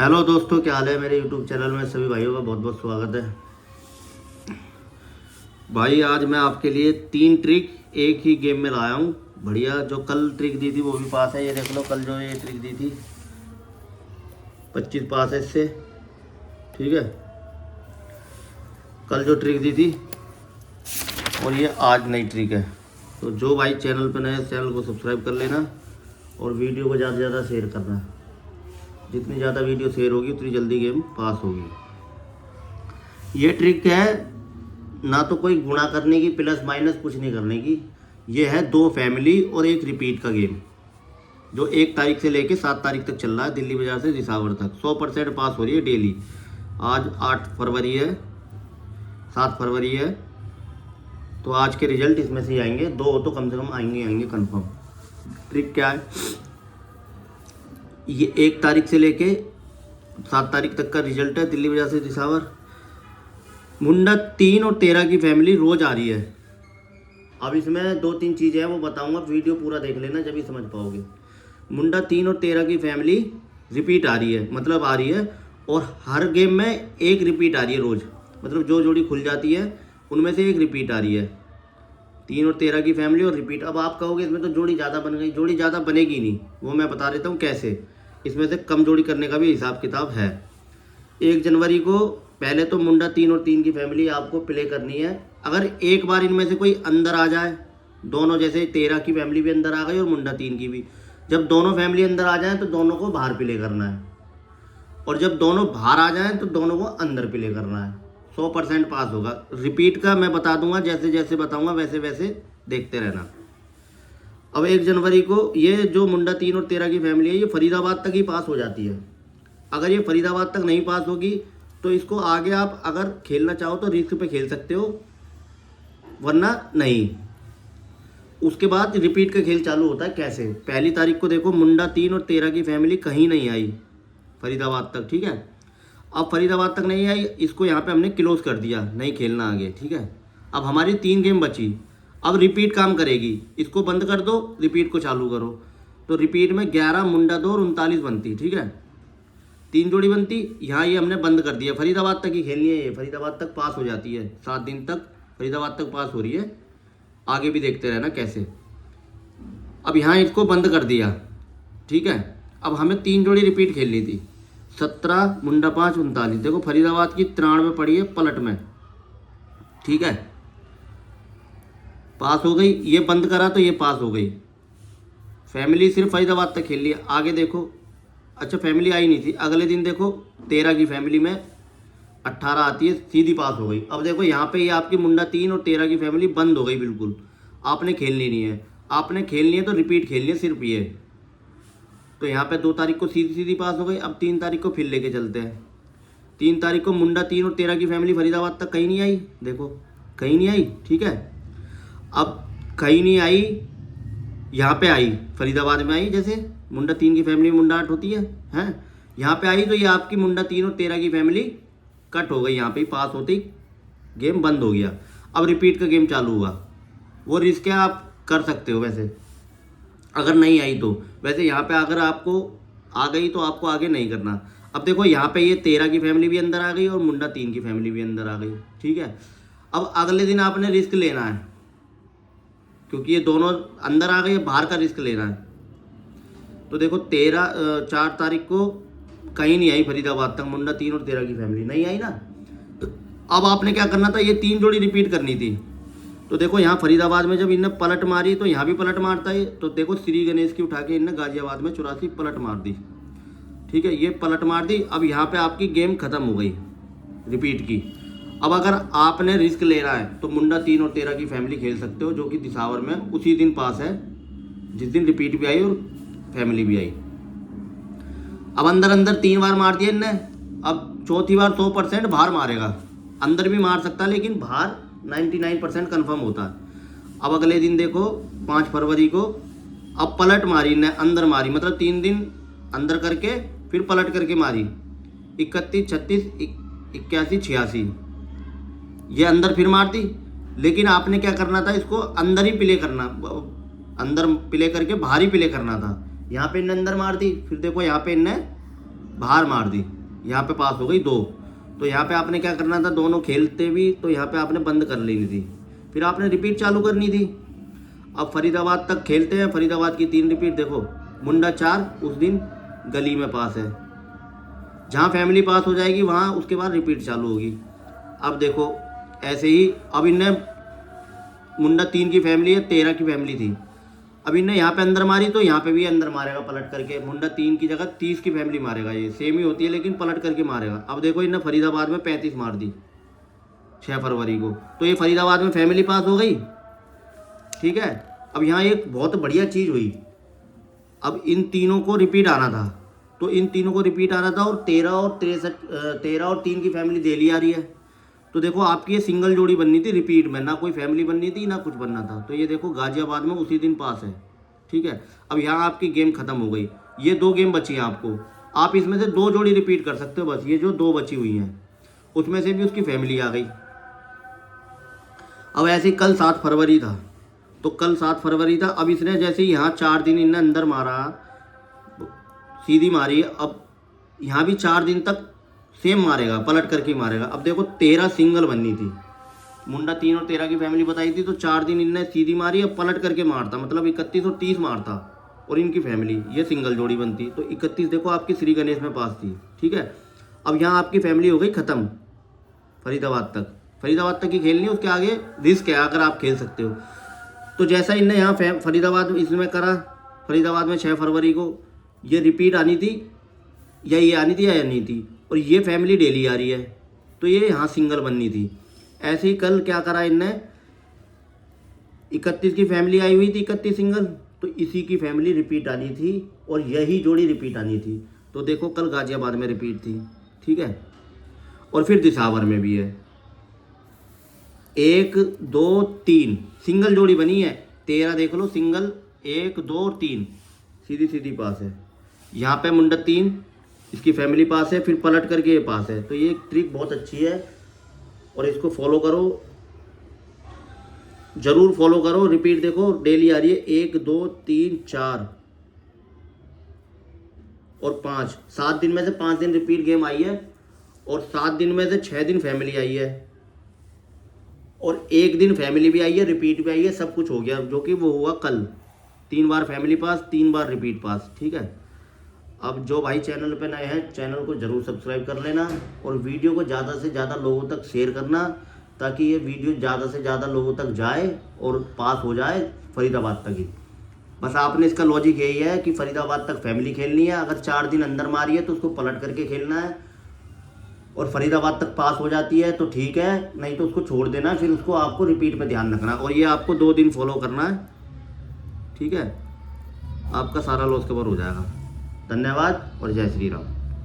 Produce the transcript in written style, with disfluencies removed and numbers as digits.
Hello दोस्तों, क्या हाल है। मेरे यूट्यूब चैनल में सभी भाइयों का बहुत बहुत स्वागत है। भाई आज मैं आपके लिए 3 ट्रिक एक ही गेम में लाया हूँ। बढ़िया। जो कल ट्रिक दी थी वो भी पास है, ये देख लो। कल जो ये ट्रिक दी थी 25 पास है इससे, ठीक है। कल जो ट्रिक दी थी और ये आज नई ट्रिक है। तो जो भाई चैनल पर नए, चैनल को सब्सक्राइब कर लेना और वीडियो को ज़्यादा से ज़्यादा शेयर करना। जितनी ज़्यादा वीडियो शेयर होगी उतनी जल्दी गेम पास होगी। ये ट्रिक है ना तो कोई गुणा करने की, प्लस माइनस कुछ नहीं करने की। ये है 2 फैमिली और 1 रिपीट का गेम, जो 1 तारीख से लेके 7 तारीख तक चल रहा है, दिल्ली बाजार से रिसावर तक। 100% पास हो रही है डेली। आज 8 फरवरी है, 7 फरवरी है, तो आज के रिजल्ट इसमें से ही आएंगे। 2 तो कम से कम आएंगे कंफर्म। ट्रिक क्या है, ये 1 तारीख से लेके 7 तारीख तक का रिजल्ट है, दिल्ली बाजार से रिसावर। मुंडा 3 और 13 की फैमिली रोज आ रही है। अब इसमें 2-3 चीज़ें हैं वो बताऊंगा, वीडियो पूरा देख लेना जब ही समझ पाओगे। मुंडा 3 और 13 की फैमिली रिपीट आ रही है, मतलब आ रही है, और हर गेम में 1 रिपीट आ रही है रोज। मतलब जो जोड़ी खुल जाती है उनमें से 1 रिपीट आ रही है। 3 और 13 की फैमिली और रिपीट। अब आप कहोगे इसमें तो जोड़ी ज़्यादा बन गई। जोड़ी ज़्यादा बनेगी नहीं, वो मैं बता देता हूँ कैसे। इसमें से कम जोड़ी करने का भी हिसाब किताब है। 1 जनवरी को पहले तो मुंडा 3 और 3 की फैमिली आपको प्ले करनी है। अगर एक बार इनमें से कोई अंदर आ जाए, दोनों, जैसे 13 की फैमिली भी अंदर आ गई और मुंडा 3 की भी, जब दोनों फैमिली अंदर आ जाए तो दोनों को बाहर प्ले करना है, और जब दोनों बाहर आ जाएं तो दोनों को अंदर प्ले करना है। 100% पास होगा। रिपीट का मैं बता दूंगा, जैसे जैसे बताऊंगा वैसे वैसे देखते रहना। अब 1 जनवरी को ये जो मुंडा 3 और 13 की फैमिली है, ये फरीदाबाद तक ही पास हो जाती है। अगर ये फरीदाबाद तक नहीं पास होगी तो इसको आगे आप अगर खेलना चाहो तो रिस्क पे खेल सकते हो, वरना नहीं। उसके बाद रिपीट का खेल चालू होता है। कैसे? 1 तारीख को देखो, मुंडा 3 और 13 की फैमिली कहीं नहीं आई फरीदाबाद तक, ठीक है। अब फरीदाबाद तक नहीं आई, इसको यहाँ पे हमने क्लोज कर दिया, नहीं खेलना आगे, ठीक है। अब हमारी 3 गेम बची। अब रिपीट काम करेगी, इसको बंद कर दो, रिपीट को चालू करो, तो रिपीट में 11 मुंडा 2 और 39 बनती, ठीक है। 3 जोड़ी बनती। यहाँ ये हमने बंद कर दिया, फरीदाबाद तक ही खेलनी है। ये फरीदाबाद तक पास हो जाती है, 7 दिन तक फरीदाबाद तक पास हो रही है। आगे भी देखते रहना कैसे। अब यहाँ इसको बंद कर दिया, ठीक है। अब हमें 3 जोड़ी रिपीट खेलनी थी। 17 मुंडा 5 39। देखो फरीदाबाद की 93 पड़ी है पलट में, ठीक है। पास हो गई। ये बंद करा तो ये पास हो गई। फैमिली सिर्फ फरीदाबाद तक खेल लिया। आगे देखो, अच्छा फैमिली आई नहीं थी। अगले दिन देखो 13 की फैमिली में 18 आती है, सीधी पास हो गई। अब देखो यहाँ पे ये आपकी मुंडा 3 और 13 की फैमिली बंद हो गई बिल्कुल। आपने खेलनी नहीं है, आपने खेलनी है तो रिपीट खेलनी है सिर्फ ये। तो यहाँ पे 2 तारीख को सीधी सीधी पास हो गई। अब 3 तारीख को फिर लेके चलते हैं। 3 तारीख को मुंडा 3 और 13 की फैमिली फरीदाबाद तक कहीं नहीं आई। देखो कहीं नहीं आई, ठीक है। अब कहीं नहीं आई, यहाँ पे आई, फरीदाबाद में आई। जैसे मुंडा 3 की फैमिली में मुंडा 8 होती है, हैं, यहाँ पे आई तो ये आपकी मुंडा 3 और 13 की फैमिली कट हो गई। यहाँ पे पास होती गेम बंद हो गया। अब रिपीट का गेम चालू हुआ। वो रिस्क है, आप कर सकते हो वैसे अगर नहीं आई तो। वैसे यहाँ पे अगर आपको आ गई तो आपको आगे नहीं करना। अब देखो यहाँ पे ये 13 की फैमिली भी अंदर आ गई और मुंडा 3 की फैमिली भी अंदर आ गई, ठीक है। अब अगले दिन आपने रिस्क लेना है, क्योंकि ये दोनों अंदर आ गए, बाहर का रिस्क लेना है। तो देखो 4 तारीख को कहीं नहीं आई फरीदाबाद तक, मुंडा 3 और 13 की फैमिली नहीं आई ना। अब आपने क्या करना था, ये 3 जोड़ी रिपीट करनी थी। तो देखो यहाँ फरीदाबाद में जब इनने पलट मारी तो यहाँ भी पलट मारता है। तो देखो श्री गणेश की उठा के इनने गाजियाबाद में 84 पलट मार दी, ठीक है। ये पलट मार दी। अब यहाँ पे आपकी गेम खत्म हो गई रिपीट की। अब अगर आपने रिस्क लेना है तो मुंडा 3 और 13 की फैमिली खेल सकते हो, जो कि दिसावर में उसी दिन पास है जिस दिन रिपीट भी आई और फैमिली भी आई। अब अंदर अंदर 3 बार मार दिया इनने। अब चौथी बार 100% बाहर मारेगा। अंदर भी मार सकता है लेकिन बाहर 99% कन्फर्म होता है। अब अगले दिन देखो 5 फरवरी को, अब पलट मारी इनने, अंदर मारी, मतलब 3 दिन अंदर करके फिर पलट करके मारी। 31 36 81 86 ये अंदर फिर मारती। लेकिन आपने क्या करना था, इसको अंदर ही प्ले करना, अंदर प्ले करके बाहर ही प्ले करना था। यहाँ पे इनने अंदर मार दी। फिर देखो यहाँ पे इनने बाहर मार दी, यहाँ पे पास हो गई 2। तो यहाँ पे आपने क्या करना था, दोनों खेलते भी तो यहाँ पे आपने बंद कर लेनी थी, फिर आपने रिपीट चालू करनी थी। अब फरीदाबाद तक खेलते हैं, फरीदाबाद की 3 रिपीट देखो, मुंडा 4 उस दिन गली में पास है, जहाँ फैमिली पास हो जाएगी वहाँ उसके बाद रिपीट चालू होगी। अब देखो ऐसे ही, अब इनने मुंडा 3 की फैमिली है, 13 की फैमिली थी, अब इनने यहाँ पे अंदर मारी तो यहाँ पे भी अंदर मारेगा पलट करके, मुंडा 3 की जगह 30 की फैमिली मारेगा, ये सेम ही होती है लेकिन पलट करके मारेगा। अब देखो इनने फरीदाबाद में 35 मार दी 6 फरवरी को, तो ये फरीदाबाद में फैमिली पास हो गई, ठीक है। अब यहाँ एक बहुत बढ़िया चीज़ हुई, अब इन तीनों को रिपीट आना था, तो इन तीनों को रिपीट आना था, और 13 और 3 की फैमिली डेली आ रही है। तो देखो आपकी ये सिंगल जोड़ी बननी थी रिपीट में, ना कोई फैमिली बननी थी ना कुछ बनना था। तो ये देखो गाजियाबाद में उसी दिन पास है, ठीक है। अब यहाँ आपकी गेम खत्म हो गई, ये 2 गेम बची हैं आपको, आप इसमें से 2 जोड़ी रिपीट कर सकते हो बस, ये जो 2 बची हुई हैं उसमें से भी उसकी फैमिली आ गई। अब ऐसे ही कल 7 फरवरी था, तो कल 7 फरवरी था, अब इसने जैसे यहाँ 4 दिन इनने अंदर मारा, सीधी मारी, अब यहाँ भी 4 दिन तक सेम मारेगा, पलट करके मारेगा। अब देखो 13 सिंगल बननी थी, मुंडा 3 और 13 की फैमिली बताई थी, तो 4 दिन इनने सीधी मारी, अब पलट करके मारता, मतलब 31 और 30 मारता, और इनकी फैमिली ये सिंगल जोड़ी बनती, तो 31 देखो आपकी श्री गणेश में पास थी, ठीक है। अब यहाँ आपकी फैमिली हो गई ख़त्म, फरीदाबाद तक ही खेलनी है, उसके आगे रिस्क है अगर आप खेल सकते हो। तो जैसा इनने यहाँ फरीदाबाद इसमें करा, फरीदाबाद में 6 फरवरी को ये रिपीट आनी थी, या ये आनी थी या नहीं थी, और ये फैमिली डेली आ रही है, तो ये यहाँ सिंगल बननी थी। ऐसे ही कल क्या करा इनने, 31 की फैमिली आई हुई थी, 31 सिंगल, तो इसी की फैमिली रिपीट आनी थी और यही जोड़ी रिपीट आनी थी। तो देखो कल गाजियाबाद में रिपीट थी, ठीक है, और फिर दिसावर में भी है, 1 2 3 सिंगल जोड़ी बनी है, 13 देख लो सिंगल, 1 2 और 3 सीधी पास है, यहाँ पे मुंडा 3 इसकी फैमिली पास है, फिर पलट करके ये पास है। तो ये ट्रिक बहुत अच्छी है और इसको फॉलो करो, जरूर फॉलो करो। रिपीट देखो डेली आ रही है, 1 2 3 4 और 5, 7 दिन में से 5 दिन रिपीट गेम आई है, और 7 दिन में से 6 दिन फैमिली आई है, और 1 दिन फैमिली भी आई है, रिपीट भी आई है, सब कुछ हो गया, जो कि वो हुआ कल। 3 बार फैमिली पास, 3 बार रिपीट पास, ठीक है। अब जो भाई चैनल पे नए हैं, चैनल को ज़रूर सब्सक्राइब कर लेना, और वीडियो को ज़्यादा से ज़्यादा लोगों तक शेयर करना, ताकि ये वीडियो ज़्यादा से ज़्यादा लोगों तक जाए और पास हो जाए फरीदाबाद तक ही। बस आपने इसका लॉजिक यही है कि फरीदाबाद तक फैमिली खेलनी है, अगर 4 दिन अंदर मारी है तो उसको पलट करके खेलना है, और फरीदाबाद तक पास हो जाती है तो ठीक है, नहीं तो उसको छोड़ देना, फिर उसको आपको रिपीट पे ध्यान रखना, और ये आपको 2 दिन फॉलो करना है, ठीक है। आपका सारा लॉस कवर हो जाएगा। धन्यवाद और जय श्री राम।